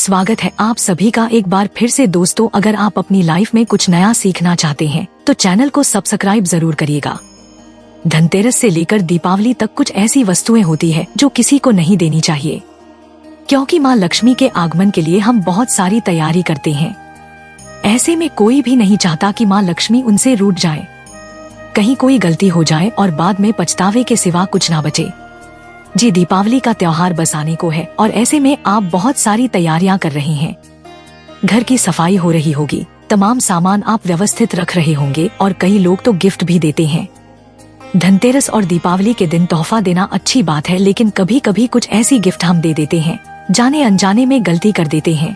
स्वागत है आप सभी का एक बार फिर से। दोस्तों, अगर आप अपनी लाइफ में कुछ नया सीखना चाहते हैं तो चैनल को सब्सक्राइब जरूर करिएगा। धनतेरस से लेकर दीपावली तक कुछ ऐसी वस्तुएं होती है जो किसी को नहीं देनी चाहिए, क्योंकि माँ लक्ष्मी के आगमन के लिए हम बहुत सारी तैयारी करते हैं। ऐसे में कोई भी नहीं चाहता कि माँ लक्ष्मी उनसे रूठ जाए, कहीं कोई गलती हो जाए और बाद में पछतावे के सिवा कुछ ना बचे। जी, दीपावली का त्योहार बस आने को है और ऐसे में आप बहुत सारी तैयारियां कर रहे हैं। घर की सफाई हो रही होगी, तमाम सामान आप व्यवस्थित रख रहे होंगे और कई लोग तो गिफ्ट भी देते हैं। धनतेरस और दीपावली के दिन तोहफा देना अच्छी बात है, लेकिन कभी कभी कुछ ऐसी गिफ्ट हम दे देते हैं, जाने अनजाने में गलती कर देते हैं,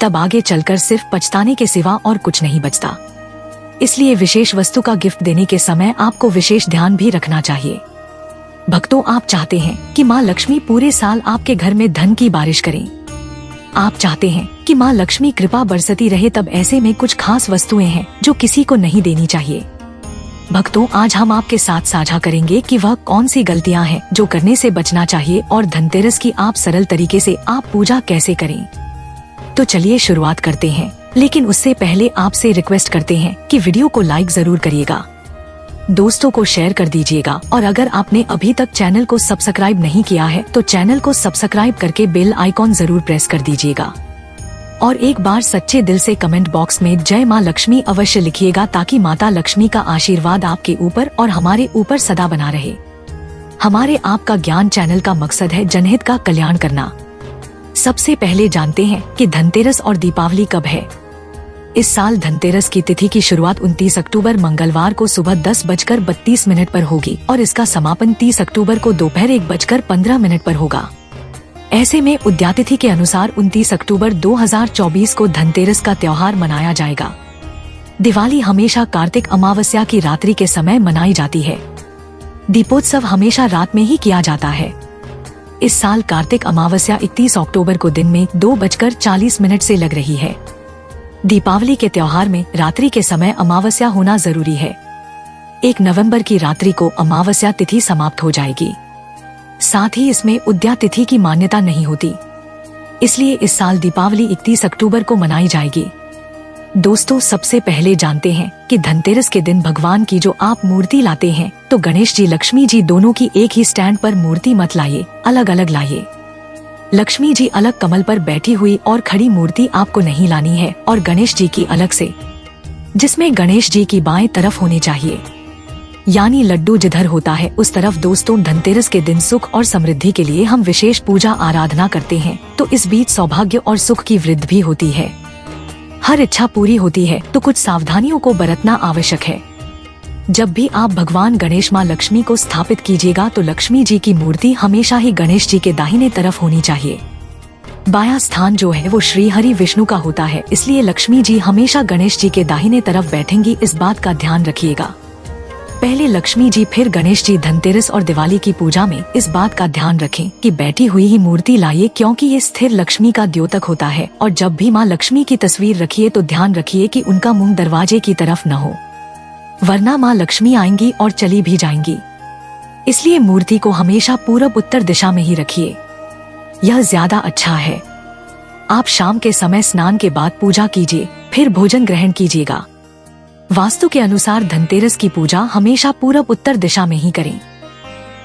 तब आगे चलकर सिर्फ पछताने के सिवा और कुछ नहीं बचता। इसलिए विशेष वस्तु का गिफ्ट देने के समय आपको विशेष ध्यान भी रखना चाहिए। भक्तों, आप चाहते हैं कि माँ लक्ष्मी पूरे साल आपके घर में धन की बारिश करें। आप चाहते हैं कि माँ लक्ष्मी कृपा बरसती रहे, तब ऐसे में कुछ खास वस्तुएं हैं जो किसी को नहीं देनी चाहिए। भक्तों, आज हम आपके साथ साझा करेंगे कि वह कौन सी गलतियां हैं जो करने से बचना चाहिए और धनतेरस की आप सरल तरीके से आप पूजा कैसे करें। तो चलिए शुरुआत करते हैं, लेकिन उससे पहले आपसे रिक्वेस्ट करते हैं कि वीडियो को लाइक जरूर करिएगा, दोस्तों को शेयर कर दीजिएगा और अगर आपने अभी तक चैनल को सब्सक्राइब नहीं किया है तो चैनल को सब्सक्राइब करके बेल आइकॉन जरूर प्रेस कर दीजिएगा। और एक बार सच्चे दिल से कमेंट बॉक्स में जय माँ लक्ष्मी अवश्य लिखिएगा, ताकि माता लक्ष्मी का आशीर्वाद आपके ऊपर और हमारे ऊपर सदा बना रहे। हमारे आपका ज्ञान चैनल का मकसद है जनहित का कल्याण करना। सबसे पहले जानते हैं कि धनतेरस और दीपावली कब है। इस साल धनतेरस की तिथि की शुरुआत 29 अक्टूबर मंगलवार को सुबह 10:32 पर होगी और इसका समापन 30 अक्टूबर को दोपहर 1:15 पर होगा। ऐसे में उद्यातिथि के अनुसार 29 अक्टूबर 2024 को धनतेरस का त्योहार मनाया जाएगा। दिवाली हमेशा कार्तिक अमावस्या की रात्रि के समय मनाई जाती है। दीपोत्सव हमेशा रात में ही किया जाता है। इस साल कार्तिक अमावस्या 31 अक्टूबर को दिन में 2:40 से लग रही है। दीपावली के त्योहार में रात्रि के समय अमावस्या होना जरूरी है। 1 नवंबर की रात्रि को अमावस्या तिथि समाप्त हो जाएगी। साथ ही इसमें उद्या तिथि की मान्यता नहीं होती, इसलिए इस साल दीपावली 31 अक्टूबर को मनाई जाएगी। दोस्तों, सबसे पहले जानते हैं कि धनतेरस के दिन भगवान की जो आप मूर्ति लाते हैं तो गणेश जी लक्ष्मी जी दोनों की एक ही स्टैंड पर मूर्ति मत लाइए, अलग अलग लाइए। लक्ष्मी जी अलग कमल पर बैठी हुई और खड़ी मूर्ति आपको नहीं लानी है और गणेश जी की अलग से, जिसमें गणेश जी की बाएं तरफ होनी चाहिए, यानी लड्डू जिधर होता है उस तरफ। दोस्तों, धनतेरस के दिन सुख और समृद्धि के लिए हम विशेष पूजा आराधना करते हैं, तो इस बीच सौभाग्य और सुख की वृद्धि भी होती है। हर इच्छा पूरी होती है तो कुछ सावधानियों को बरतना आवश्यक है। जब भी आप भगवान गणेश माँ लक्ष्मी को स्थापित कीजिएगा तो लक्ष्मी जी की मूर्ति हमेशा ही गणेश जी के दाहिने तरफ होनी चाहिए। बायां स्थान जो है वो श्री हरि विष्णु का होता है, इसलिए लक्ष्मी जी हमेशा गणेश जी के दाहिने तरफ बैठेंगी, इस बात का ध्यान रखिएगा। पहले लक्ष्मी जी फिर गणेश जी। धनतेरस और दिवाली की पूजा में इस बात का ध्यान रखें कि बैठी हुई ही मूर्ति लाइए, क्योंकि ये स्थिर लक्ष्मी का द्योतक होता है। और जब भी माँ लक्ष्मी की तस्वीर रखिए तो ध्यान रखिए कि उनका मुंह दरवाजे की तरफ न हो, वरना माँ लक्ष्मी आएंगी और चली भी जाएंगी। इसलिए मूर्ति को हमेशा पूरब उत्तर दिशा में ही रखिए, यह ज्यादा अच्छा है। आप शाम के समय स्नान के बाद पूजा कीजिए, फिर भोजन ग्रहण कीजिएगा। वास्तु के अनुसार धनतेरस की पूजा हमेशा पूरब उत्तर दिशा में ही करें।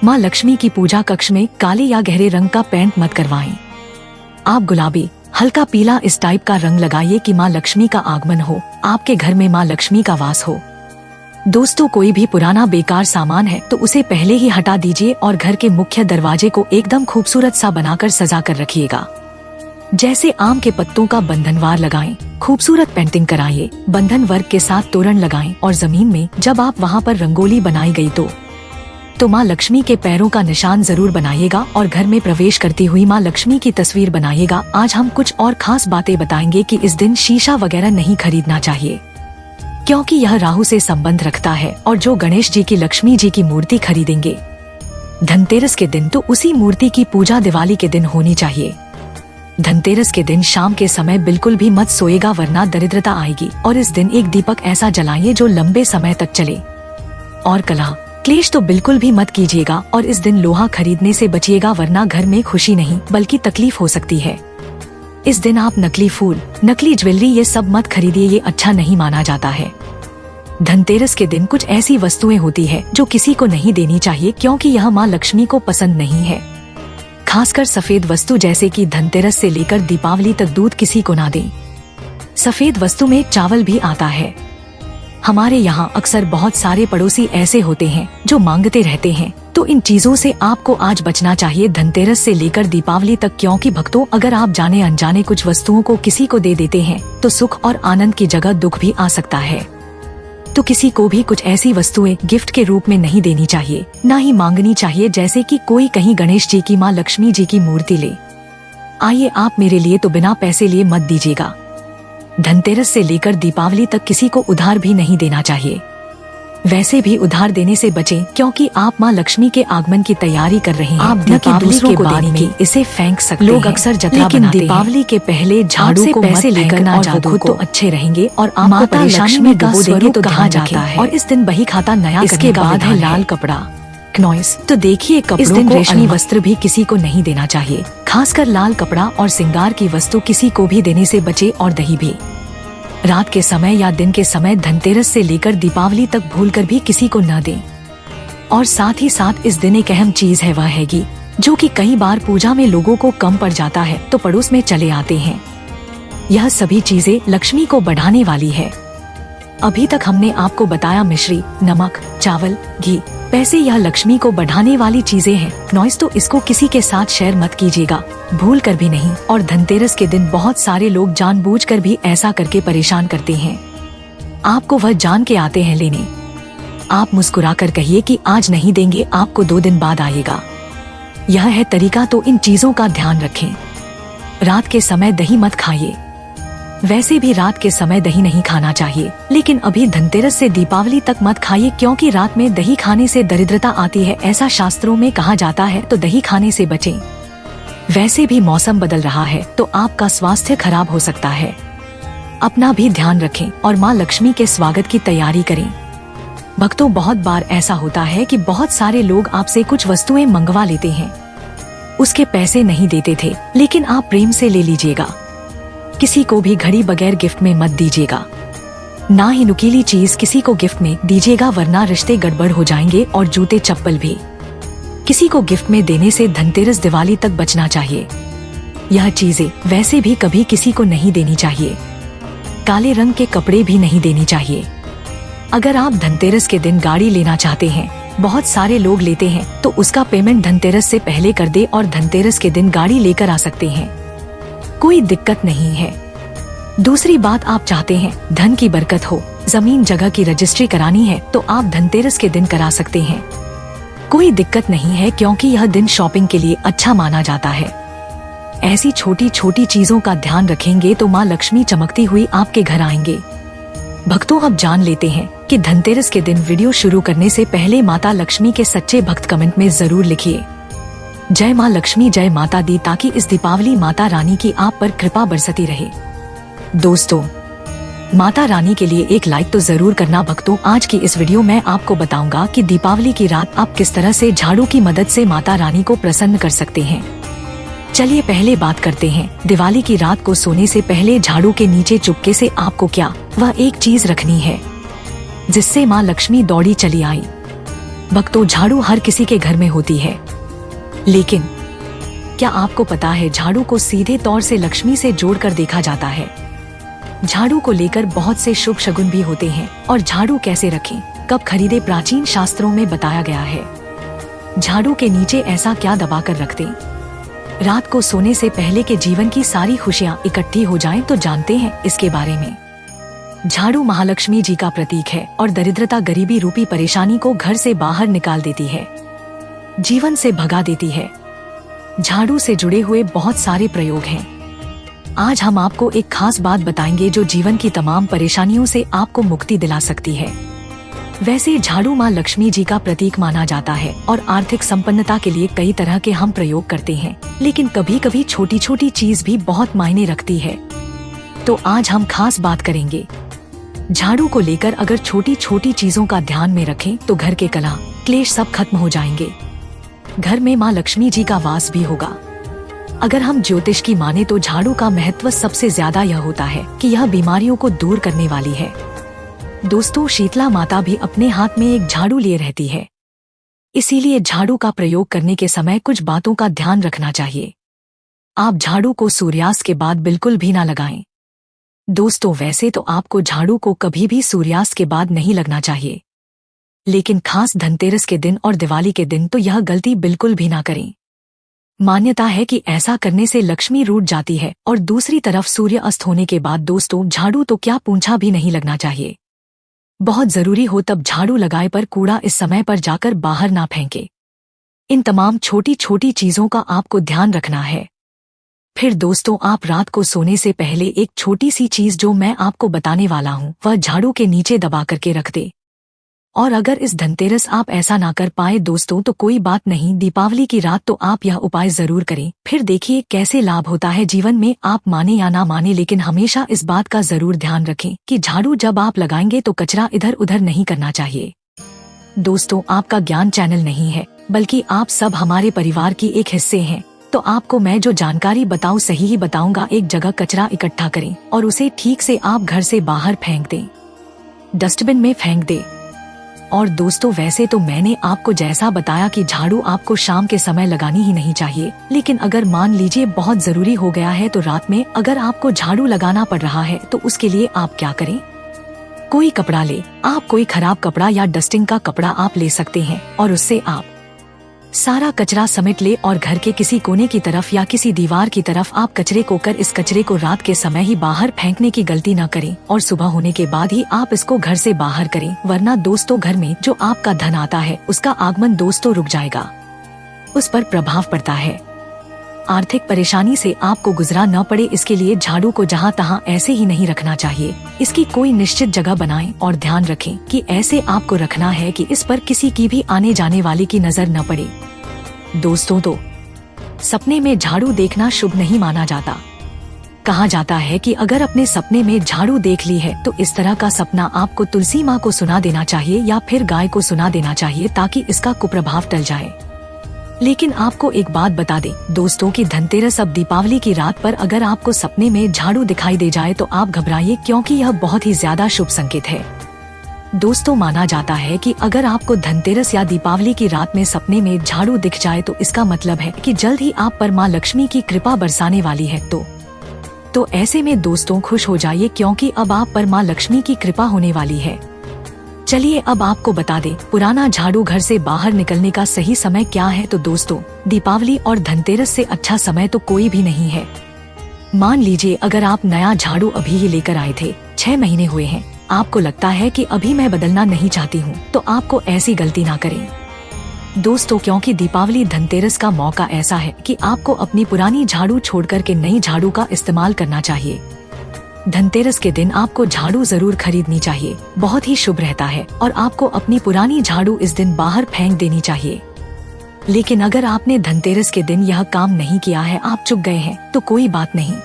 माँ लक्ष्मी की पूजा कक्ष में काले या गहरे रंग का पेंट मत करवाएं। आप गुलाबी, हल्का पीला इस टाइप का रंग लगाइए कि माँ लक्ष्मी का आगमन हो, आपके घर में माँ लक्ष्मी का वास हो। दोस्तों, कोई भी पुराना बेकार सामान है तो उसे पहले ही हटा दीजिए और घर के मुख्य दरवाजे को एकदम खूबसूरत सा बनाकर सजा कर रखिएगा। जैसे आम के पत्तों का बंधनवार लगाएं, खूबसूरत पेंटिंग कराइए, बंधन वर्क के साथ तोरण लगाएं और जमीन में जब आप वहां पर रंगोली बनाई गई तो माँ लक्ष्मी के पैरों का निशान जरूर बनाइएगा और घर में प्रवेश करती हुई माँ लक्ष्मी की तस्वीर बनाइएगा। आज हम कुछ और खास बातें बताएंगे कि इस दिन शीशा वगैरह नहीं खरीदना चाहिए, क्योंकि यह राहु से संबंध रखता है और जो गणेश जी की लक्ष्मी जी की मूर्ति खरीदेंगे धनतेरस के दिन तो उसी मूर्ति की पूजा दिवाली के दिन होनी चाहिए। धनतेरस के दिन शाम के समय बिल्कुल भी मत सोएगा, वरना दरिद्रता आएगी। और इस दिन एक दीपक ऐसा जलाइए जो लंबे समय तक चले। और कलह क्लेश तो बिल्कुल भी मत कीजिएगा और इस दिन लोहा खरीदने से बचिएगा, वरना घर में खुशी नहीं बल्कि तकलीफ हो सकती है। इस दिन आप नकली फूल, नकली ज्वेलरी ये सब मत खरीदिए, ये अच्छा नहीं माना जाता है। धनतेरस के दिन कुछ ऐसी वस्तुएं होती है जो किसी को नहीं देनी चाहिए, क्योंकि यह माँ लक्ष्मी को पसंद नहीं है। खासकर सफेद वस्तु, जैसे कि धनतेरस से लेकर दीपावली तक दूध किसी को ना दें। सफेद वस्तु में चावल भी आता है। हमारे यहाँ अक्सर बहुत सारे पड़ोसी ऐसे होते हैं जो मांगते रहते हैं, तो इन चीजों से आपको आज बचना चाहिए धनतेरस से लेकर दीपावली तक, क्योंकि भक्तों अगर आप जाने अनजाने कुछ वस्तुओं को किसी को दे देते हैं तो सुख और आनंद की जगह दुख भी आ सकता है। तो किसी को भी कुछ ऐसी वस्तुएं गिफ्ट के रूप में नहीं देनी चाहिए, ना ही मांगनी चाहिए। जैसे कि कोई कहीं गणेश जी की, माँ लक्ष्मी जी की मूर्ति ले आइए आप मेरे लिए, तो बिना पैसे लिए मत दीजिएगा। धनतेरस से लेकर दीपावली तक किसी को उधार भी नहीं देना चाहिए। वैसे भी उधार देने से बचें, क्योंकि आप माँ लक्ष्मी के आगमन की तैयारी कर रहे हैं। आप दीपावली के बाद में इसे फेंक सकते हैं। लोग अक्सर जतरा बनाते हैं। दीपावली के पहले झाड़ू को पैसे लेकर ना जाओ, खुद तो अच्छे रहेंगे और आपको परेशानी में डुबो देंगे तो कहा जाता है। और इस दिन बही खाता नया, इसके बाद है लाल कपड़ा नॉइस। तो देखिए, इस दिन रेशमी वस्त्र भी किसी को नहीं देना चाहिए। खासकर लाल कपड़ा और सिंगार की वस्तु किसी को भी देने से बचे। और दही भी रात के समय या दिन के समय धनतेरस से लेकर दीपावली तक भूलकर भी किसी को न दें। और साथ ही साथ इस दिन एक अहम चीज है, वह है घी, जो कि कई बार पूजा में लोगों को कम पड़ जाता है तो पड़ोस में चले आते हैं। यह सभी चीजें लक्ष्मी को बढ़ाने वाली है। अभी तक हमने आपको बताया मिश्री, नमक, चावल, घी, पैसे, यह लक्ष्मी को बढ़ाने वाली चीजें हैं। नॉइस, तो इसको किसी के साथ शेयर मत कीजिएगा, भूल कर भी नहीं। और धनतेरस के दिन बहुत सारे लोग जानबूझकर भी ऐसा करके परेशान करते हैं। आपको वह जान के आते हैं लेने। आप मुस्कुराकर कहिए कि आज नहीं देंगे, आपको 2 दिन बाद आएगा। यह है तरीका, तो इन चीजों का ध्यान रखें। रात के समय दही मत खाइए। वैसे भी रात के समय दही नहीं खाना चाहिए, लेकिन अभी धनतेरस से दीपावली तक मत खाइए, क्योंकि रात में दही खाने से दरिद्रता आती है, ऐसा शास्त्रों में कहा जाता है। तो दही खाने से बचें। वैसे भी मौसम बदल रहा है तो आपका स्वास्थ्य खराब हो सकता है। अपना भी ध्यान रखें और माँ लक्ष्मी के स्वागत की तैयारी करें। भक्तों, बहुत बार ऐसा होता है कि बहुत सारे लोग आपसे कुछ वस्तुएं मंगवा लेते हैं, उसके पैसे नहीं देते थे, लेकिन आप प्रेम से ले लीजिएगा। किसी को भी घड़ी बगैर गिफ्ट में मत दीजिएगा, ना ही नुकीली चीज किसी को गिफ्ट में दीजिएगा, वरना रिश्ते गड़बड़ हो जाएंगे। और जूते चप्पल भी किसी को गिफ्ट में देने से धनतेरस दिवाली तक बचना चाहिए। यह चीजें वैसे भी कभी किसी को नहीं देनी चाहिए। काले रंग के कपड़े भी नहीं देनी चाहिए। अगर आप धनतेरस के दिन गाड़ी लेना चाहते हैं, बहुत सारे लोग लेते हैं, तो उसका पेमेंट धनतेरस से पहले कर दे और धनतेरस के दिन गाड़ी लेकर आ सकते हैं, कोई दिक्कत नहीं है। दूसरी बात, आप चाहते हैं धन की बरकत हो, जमीन जगह की रजिस्ट्री करानी है, तो आप धनतेरस के दिन करा सकते हैं, कोई दिक्कत नहीं है, क्योंकि यह दिन शॉपिंग के लिए अच्छा माना जाता है। ऐसी छोटी छोटी चीजों का ध्यान रखेंगे तो माँ लक्ष्मी चमकती हुई आपके घर आएंगे। भक्तों, अब जान लेते हैं कि धनतेरस के दिन वीडियो शुरू करने से पहले माता लक्ष्मी के सच्चे भक्त कमेंट में जरूर लिखिए जय माँ लक्ष्मी, जय माता दी, ताकि इस दीपावली माता रानी की आप पर कृपा बरसती रहे। दोस्तों, माता रानी के लिए एक लाइक तो जरूर करना। भक्तों, आज की इस वीडियो में आपको बताऊंगा कि दीपावली की रात आप किस तरह से झाड़ू की मदद से माता रानी को प्रसन्न कर सकते हैं। चलिए पहले बात करते हैं। दिवाली की रात को सोने से पहले झाड़ू के नीचे चुपके से आपको क्या वह एक चीज रखनी है, जिससे माँ लक्ष्मी दौड़ी चली आई। भक्तों, झाड़ू हर किसी के घर में होती है, लेकिन क्या आपको पता है झाड़ू को सीधे तौर से लक्ष्मी से जोड़कर देखा जाता है। झाड़ू को लेकर बहुत से शुभ शगुन भी होते हैं। और झाड़ू कैसे रखें, कब खरीदे, प्राचीन शास्त्रों में बताया गया है। झाड़ू के नीचे ऐसा क्या दबा कर रख दें रात को सोने से पहले के जीवन की सारी खुशियां इकट्ठी हो जाएं, तो जानते हैं इसके बारे में। झाड़ू महालक्ष्मी जी का प्रतीक है और दरिद्रता, गरीबी रूपी परेशानी को घर से बाहर निकाल देती है, जीवन से भगा देती है। झाड़ू से जुड़े हुए बहुत सारे प्रयोग हैं। आज हम आपको एक खास बात बताएंगे जो जीवन की तमाम परेशानियों से आपको मुक्ति दिला सकती है। वैसे झाड़ू माँ लक्ष्मी जी का प्रतीक माना जाता है और आर्थिक संपन्नता के लिए कई तरह के हम प्रयोग करते हैं, लेकिन कभी कभी छोटी छोटी चीज भी बहुत मायने रखती है। तो आज हम खास बात करेंगे झाड़ू को लेकर। अगर छोटी छोटी चीजों का ध्यान में रखें तो घर के कलह क्लेश सब खत्म हो जाएंगे, घर में माँ लक्ष्मी जी का वास भी होगा। अगर हम ज्योतिष की माने तो झाड़ू का महत्व सबसे ज्यादा यह होता है कि यह बीमारियों को दूर करने वाली है। दोस्तों, शीतला माता भी अपने हाथ में एक झाड़ू लिए रहती है। इसीलिए झाड़ू का प्रयोग करने के समय कुछ बातों का ध्यान रखना चाहिए। आप झाड़ू को सूर्यास्त के बाद बिल्कुल भी ना लगाएं। दोस्तों, वैसे तो आपको झाड़ू को कभी भी सूर्यास्त के बाद नहीं लगना चाहिए, लेकिन खास धनतेरस के दिन और दिवाली के दिन तो यह गलती बिल्कुल भी ना करें। मान्यता है कि ऐसा करने से लक्ष्मी रूठ जाती है। और दूसरी तरफ सूर्य अस्त होने के बाद दोस्तों, झाड़ू तो क्या पूंछा भी नहीं लगना चाहिए। बहुत जरूरी हो तब झाड़ू लगाए, पर कूड़ा इस समय पर जाकर बाहर ना फेंके। इन तमाम छोटी छोटी चीजों का आपको ध्यान रखना है। फिर दोस्तों, आप रात को सोने से पहले एक छोटी सी चीज जो मैं आपको बताने वाला हूँ वह झाड़ू के नीचे दबा करके रख दे। और अगर इस धनतेरस आप ऐसा ना कर पाए दोस्तों तो कोई बात नहीं, दीपावली की रात तो आप यह उपाय जरूर करें। फिर देखिए कैसे लाभ होता है जीवन में। आप माने या ना माने, लेकिन हमेशा इस बात का जरूर ध्यान रखें कि झाड़ू जब आप लगाएंगे तो कचरा इधर उधर नहीं करना चाहिए। दोस्तों, आपका ज्ञान चैनल नहीं है, बल्कि आप सब हमारे परिवार की एक हिस्से हैं। तो आपको मैं जो जानकारी बताऊं सही ही बताऊंगा। एक जगह कचरा इकट्ठा करें और उसे ठीक से आप घर से बाहर फेंक दें, डस्टबिन में फेंक दें। और दोस्तों, वैसे तो मैंने आपको जैसा बताया कि झाड़ू आपको शाम के समय लगानी ही नहीं चाहिए, लेकिन अगर मान लीजिए बहुत जरूरी हो गया है तो रात में अगर आपको झाड़ू लगाना पड़ रहा है तो उसके लिए आप क्या करें, कोई कपड़ा ले। आप कोई खराब कपड़ा या डस्टिंग का कपड़ा आप ले सकते हैं और उससे आप सारा कचरा समेट ले और घर के किसी कोने की तरफ या किसी दीवार की तरफ आप कचरे को कर इस कचरे को रात के समय ही बाहर फेंकने की गलती न करें और सुबह होने के बाद ही आप इसको घर से बाहर करें, वरना दोस्तों घर में जो आपका धन आता है उसका आगमन दोस्तों रुक जाएगा, उस पर प्रभाव पड़ता है। आर्थिक परेशानी से आपको गुजरा न पड़े, इसके लिए झाड़ू को जहाँ तहाँ ऐसे ही नहीं रखना चाहिए। इसकी कोई निश्चित जगह बनाएं और ध्यान रखें कि ऐसे आपको रखना है कि इस पर किसी की भी आने जाने वाले की नजर न पड़े। दोस्तों, तो सपने में झाड़ू देखना शुभ नहीं माना जाता। कहा जाता है कि अगर अपने सपने में झाड़ू देख ली है तो इस तरह का सपना आपको तुलसी माँ को सुना देना चाहिए या फिर गाय को सुना देना चाहिए, ताकि इसका कुप्रभाव टल जाए। लेकिन आपको एक बात बता दें दोस्तों कि धनतेरस अब दीपावली की रात पर अगर आपको सपने में झाड़ू दिखाई दे जाए तो आप घबराइए, क्योंकि यह बहुत ही ज्यादा शुभ संकेत है। दोस्तों, माना जाता है कि अगर आपको धनतेरस या दीपावली की रात में सपने में झाड़ू दिख जाए तो इसका मतलब है कि जल्द ही आप पर माँ लक्ष्मी की कृपा बरसाने वाली है। तो ऐसे में दोस्तों खुश हो जाइए, क्योंकि अब आप पर माँ लक्ष्मी की कृपा होने वाली है। चलिए अब आपको बता दें पुराना झाड़ू घर से बाहर निकलने का सही समय क्या है। तो दोस्तों, दीपावली और धनतेरस से अच्छा समय तो कोई भी नहीं है। मान लीजिए अगर आप नया झाड़ू अभी ही लेकर आए थे, 6 महीने हुए हैं, आपको लगता है कि अभी मैं बदलना नहीं चाहती हूँ, तो आपको ऐसी गलती ना करें दोस्तों, क्योंकि दीपावली धनतेरस का मौका ऐसा है कि आपको अपनी पुरानी झाड़ू छोड़कर के नई झाड़ू का इस्तेमाल करना चाहिए। धनतेरस के दिन आपको झाड़ू जरूर खरीदनी चाहिए, बहुत ही शुभ रहता है, और आपको अपनी पुरानी झाड़ू इस दिन बाहर फेंक देनी चाहिए। लेकिन अगर आपने धनतेरस के दिन यह काम नहीं किया है, आप चूक गए हैं, तो कोई बात नहीं।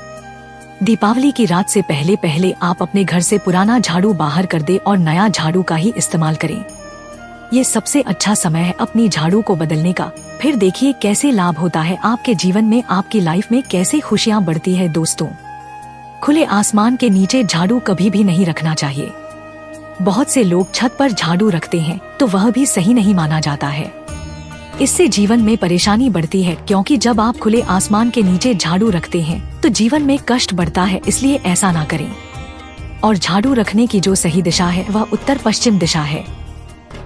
दीपावली की रात से पहले पहले आप अपने घर से पुराना झाड़ू बाहर कर दे और नया झाड़ू का ही इस्तेमाल करें। ये सबसे अच्छा समय है अपनी झाड़ू को बदलने का। फिर देखिए कैसे लाभ होता है आपके जीवन में, आपकी लाइफ में कैसे खुशियाँ बढ़ती है। दोस्तों, खुले आसमान के नीचे झाड़ू कभी भी नहीं रखना चाहिए। बहुत से लोग छत पर झाड़ू रखते हैं तो वह भी सही नहीं माना जाता है। इससे जीवन में परेशानी बढ़ती है, क्योंकि जब आप खुले आसमान के नीचे झाड़ू रखते हैं तो जीवन में कष्ट बढ़ता है, इसलिए ऐसा ना करें। और झाड़ू रखने की जो सही दिशा है वह उत्तर पश्चिम दिशा है।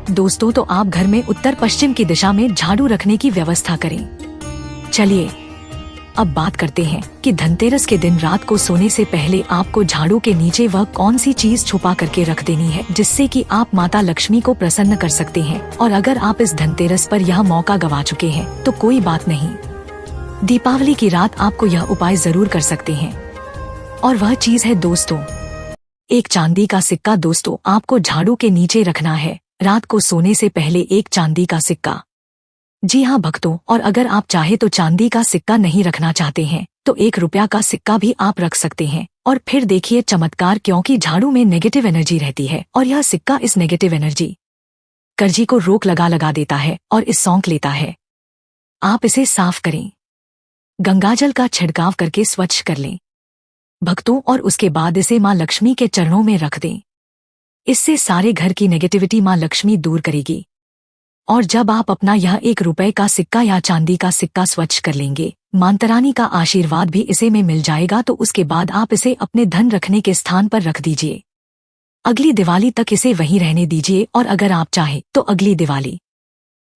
दोस्तों, तो आप घर में उत्तर पश्चिम की दिशा में झाड़ू रखने की व्यवस्था करें। चलिए अब बात करते हैं कि धनतेरस के दिन रात को सोने से पहले आपको झाड़ू के नीचे वह कौन सी चीज छुपा करके रख देनी है जिससे कि आप माता लक्ष्मी को प्रसन्न कर सकते हैं। और अगर आप इस धनतेरस पर यह मौका गवा चुके हैं तो कोई बात नहीं, दीपावली की रात आपको यह उपाय जरूर कर सकते हैं। और वह चीज है दोस्तों, एक चांदी का सिक्का। दोस्तों, आपको झाड़ू के नीचे रखना है रात को सोने से पहले एक चांदी का सिक्का। जी हाँ भक्तों, और अगर आप चाहे तो चांदी का सिक्का नहीं रखना चाहते हैं तो 1 रुपया का सिक्का भी आप रख सकते हैं। और फिर देखिए चमत्कार, क्योंकि झाड़ू में नेगेटिव एनर्जी रहती है और यह सिक्का इस नेगेटिव एनर्जी कर्जी को रोक लगा देता है और इस सौंक लेता है। आप इसे साफ करें। गंगाजल का छिड़काव करके स्वच्छ कर लें भक्तों, और उसके बाद इसे मां लक्ष्मी के चरणों में रख दें। इससे सारे घर की नेगेटिविटी मां लक्ष्मी दूर करेगी। और जब आप अपना यह 1 रुपए का सिक्का या चांदी का सिक्का स्वच्छ कर लेंगे, मांतरानी का आशीर्वाद भी इसे में मिल जाएगा, तो उसके बाद आप इसे अपने धन रखने के स्थान पर रख दीजिए। अगली दिवाली तक इसे वहीं रहने दीजिए, और अगर आप चाहें तो अगली दिवाली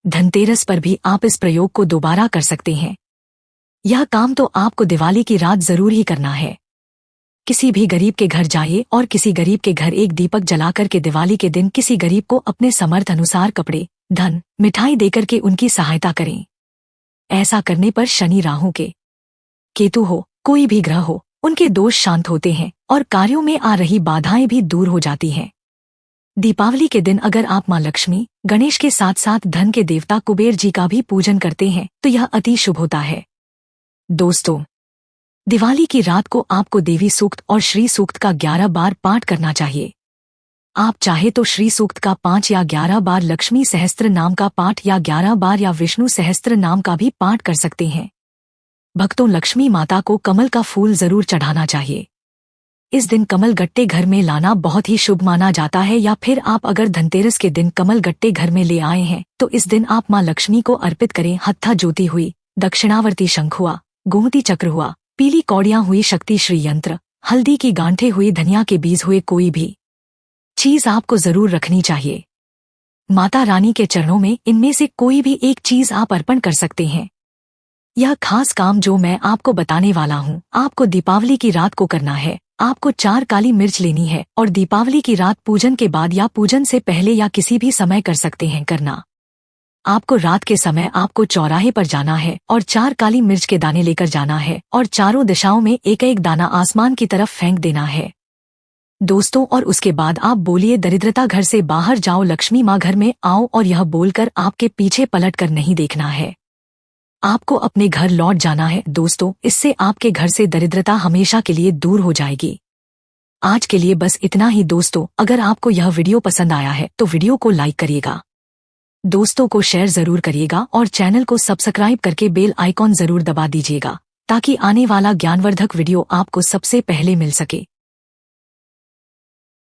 धनतेरस पर भी आप इस प्रयोग को दोबारा कर सकते हैं। यह काम तो आपको दिवाली की रात जरूर ही करना है। किसी भी गरीब के घर जाइए और किसी गरीब के घर एक दीपक जलाकर के दिवाली के दिन किसी गरीब को अपने समर्थ अनुसार कपड़े, धन, मिठाई देकर के उनकी सहायता करें। ऐसा करने पर शनि, राहु के केतु हो, कोई भी ग्रह हो, उनके दोष शांत होते हैं और कार्यों में आ रही बाधाएं भी दूर हो जाती हैं। दीपावली के दिन अगर आप मां लक्ष्मी, गणेश के साथ साथ धन के देवता कुबेर जी का भी पूजन करते हैं तो यह अति शुभ होता है। दोस्तों, दिवाली की रात को आपको देवी सूक्त और श्री सूक्त का 11 बार पाठ करना चाहिए। आप चाहे तो श्री सूक्त का 5 या 11 बार, लक्ष्मी सहस्त्र नाम का पाठ या 11 बार या विष्णु सहस्त्र नाम का भी पाठ कर सकते हैं। भक्तों, लक्ष्मी माता को कमल का फूल जरूर चढ़ाना चाहिए। इस दिन कमल गट्टे घर में लाना बहुत ही शुभ माना जाता है। या फिर आप अगर धनतेरस के दिन कमल गट्टे घर में ले आए हैं तो इस दिन आप मां लक्ष्मी को अर्पित करें। हत्था ज्योति हुई, दक्षिणावर्ती शंख हुआ, गोमती चक्र हुआ, पीली कौड़ियां हुई, शक्ति श्री यंत्र, हल्दी की गांठें हुई, धनिया के बीज हुए, कोई भी चीज आपको जरूर रखनी चाहिए। माता रानी के चरणों में इनमें से कोई भी एक चीज आप अर्पण कर सकते हैं। यह खास काम जो मैं आपको बताने वाला हूँ, आपको दीपावली की रात को करना है। आपको 4 काली मिर्च लेनी है और दीपावली की रात पूजन के बाद या पूजन से पहले या किसी भी समय कर सकते हैं करना। आपको रात के समय आपको चौराहे पर जाना है और 4 काली मिर्च के दाने लेकर जाना है और चारों दिशाओं में एक एक दाना आसमान की तरफ फेंक देना है दोस्तों। और उसके बाद आप बोलिए, दरिद्रता घर से बाहर जाओ, लक्ष्मी माँ घर में आओ, और यह बोलकर आपके पीछे पलट कर नहीं देखना है। आपको अपने घर लौट जाना है दोस्तों। इससे आपके घर से दरिद्रता हमेशा के लिए दूर हो जाएगी। आज के लिए बस इतना ही दोस्तों। अगर आपको यह वीडियो पसंद आया है तो वीडियो को लाइक करिएगा, दोस्तों को शेयर जरूर करिएगा और चैनल को सब्सक्राइब करके बेल आइकॉन जरूर दबा दीजिएगा ताकि आने वाला ज्ञानवर्धक वीडियो आपको सबसे पहले मिल सके।